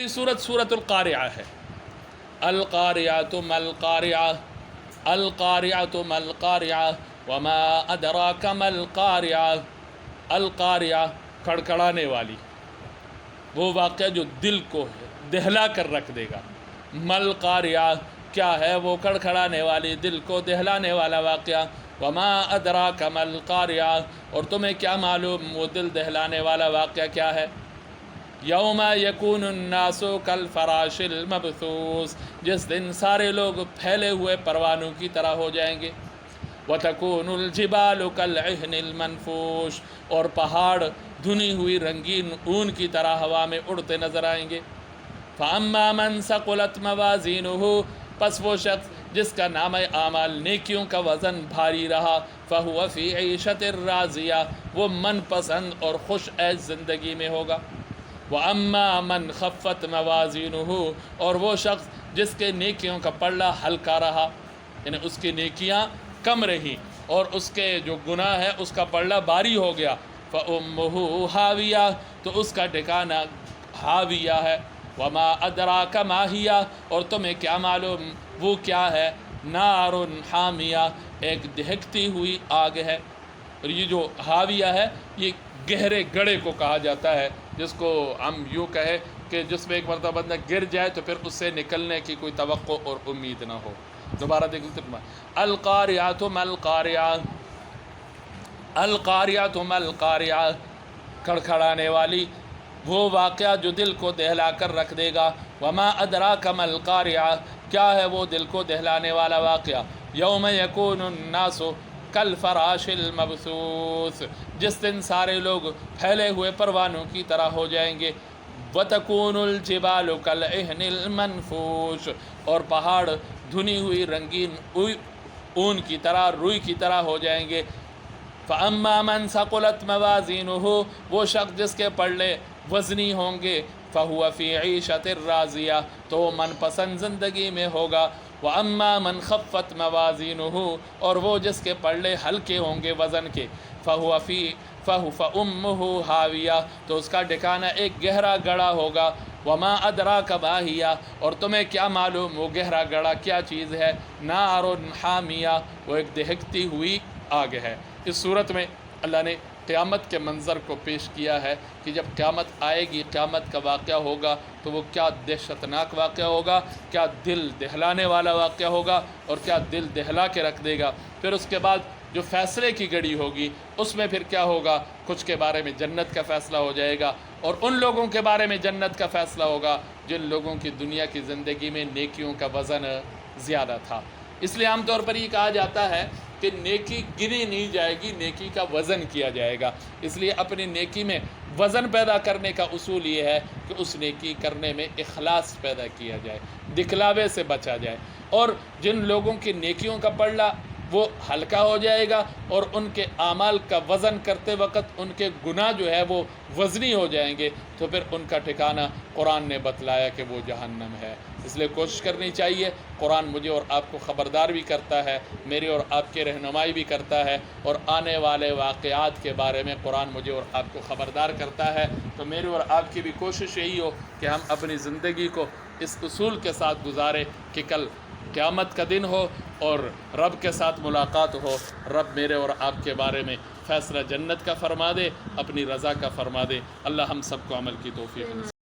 सूरत सूरत अल-क़ारिआ है। अल-क़ारिअतु मल-क़ारिआ, अल-क़ारिअतु मल-क़ारिआ वमा अदराका मल-क़ारिआ। अल-क़ारिआ खड़खड़ाने वाली, वो वाक़या जो दिल को दहला कर रख देगा। मल-क़ारिआ क्या है? वो खड़खड़ाने वाली, दिल को दहलाने वाला वाक़या। वमा अदराका मल-क़ारिआ, और तुम्हें क्या मालूम वो दिल दहलाने वाला वाक़या क्या है? यौम यकूनुन्नासु कल फराशिल मबसूस, जिस दिन सारे लोग फैले हुए परवानों की तरह हो जाएंगे। वतकूनुल जिबालु कल इहनिल मनफूश, और पहाड़ धुनी हुई रंगीन ऊन की तरह हवा में उड़ते नजर आएंगे। फ़अम्मा मन सक़ुलत मवाज़ीनुहु, पस वो शख्स जिसका नाम आमाल नेकियों का वज़न भारी रहा, फ़हुव फ़ी ईशतिर राज़िया, वो मन पसंद और खुश ऐश ज़िंदगी में होगा। वअम्मा मन खफ़्फ़त मवाज़ीनुहु, और वो शख्स जिसके नेकियों का पल्ला हल्का रहा, यानी उसकी नेकियां कम रही और उसके जो गुनाह है उसका पल्ला भारी हो गया। फ़उम्मुहु हाविया, तो उसका ठिकाना हाविया है। वमा अदराका मा हिया, और तुम्हें क्या मालूम वो क्या है? नारुन हामिया, एक दहकती हुई आग है। और ये जो हाविया है ये गहरे गड्ढे को कहा जाता है, जिसको हम यूँ कहें कि जिसमें एक मरतबा बंदा गिर जाए तो फिर उससे निकलने की कोई तवक्को और उम्मीद ना हो। दोबारा देख लेते, अल-क़ारिअतु मल-क़ारिआ, अल-क़ारिअतु मल-क़ारिआ, खड़खड़ाने वाली, वो वाक़या जो दिल को दहला कर रख देगा। वमा अदराका मल-क़ारिआ, क्या है वो दिल को दहलाने वाला वाक़या? यौम यकूनुन्नासु कल फराशिल मबसूस, जिस दिन सारे लोग फैले हुए परवानों की तरह हो जाएंगे। वतकूनुल जिबालु कल इहनिल मनफूश, और पहाड़ धुनी हुई रंगीन ऊन की तरह, रुई की तरह हो जाएंगे। फ़अम्मा मन सक़ुलत मवाज़ीनुहु, वो शख्स जिसके पल्ले वज़नी होंगे, फ़हुव फ़ी ईशतिर राज़िया, तो मनपसंद ज़िंदगी में होगा। वअम्मा मन खफ़्फ़त मवाज़ीनुहु, और वो जिसके पल्ले हल्के होंगे वज़न के, फ़उम्मुहु हाविया, तो उसका ठिकाना एक गहरा गड्ढा होगा। वमा अदराका मा हिया, और तुम्हें क्या मालूम वो गहरा गड्ढा क्या चीज़ है? नारुन हामिया, वो एक दहकती हुई आग है। इस सूरत में अल्लाह ने क़यामत के मंज़र को पेश किया है कि जब क़यामत आएगी, क़यामत का वाक़या होगा तो वो क्या दहशतनाक वाक़या होगा, क्या दिल दहलाने वाला वाक़या होगा और क्या दिल दहला के रख देगा। फिर उसके बाद जो फ़ैसले की घड़ी होगी उसमें फिर क्या होगा? कुछ के बारे में जन्नत का फ़ैसला हो जाएगा और उन लोगों के बारे में जन्नत का फ़ैसला होगा जिन लोगों की दुनिया की ज़िंदगी में नेकियों का वज़न ज़्यादा था। इसलिए आम तौर पर ये कहा जाता है कि नेकी गिनी नहीं जाएगी, नेकी का वज़न किया जाएगा। इसलिए अपनी नेकी में वज़न पैदा करने का उसूल ये है कि उस नेकी करने में इखलास पैदा किया जाए, दिखलावे से बचा जाए। और जिन लोगों की नेकियों का पल्ला वो हल्का हो जाएगा और उनके आमाल का वज़न करते वक़्त उनके गुनाह जो है वो वज़नी हो जाएंगे, तो फिर उनका ठिकाना कुरान ने बतलाया कि वो जहन्नम है। इसलिए कोशिश करनी चाहिए। कुरान मुझे और आपको ख़बरदार भी करता है, मेरी और आपकी रहनुमाई भी करता है, और आने वाले वाक़यात के बारे में कुरान मुझे और आपको ख़बरदार करता है। तो मेरी और आपकी भी कोशिश यही हो कि हम अपनी ज़िंदगी को इस उसूल के साथ गुजारें कि कल क़यामत का दिन हो और रब के साथ मुलाकात हो। रब मेरे और आपके बारे में फ़ैसला जन्नत का फ़रमा दे, अपनी रज़ा का फ़रमा दे। अल्लाह हम सबको अमल की तौफ़ीक़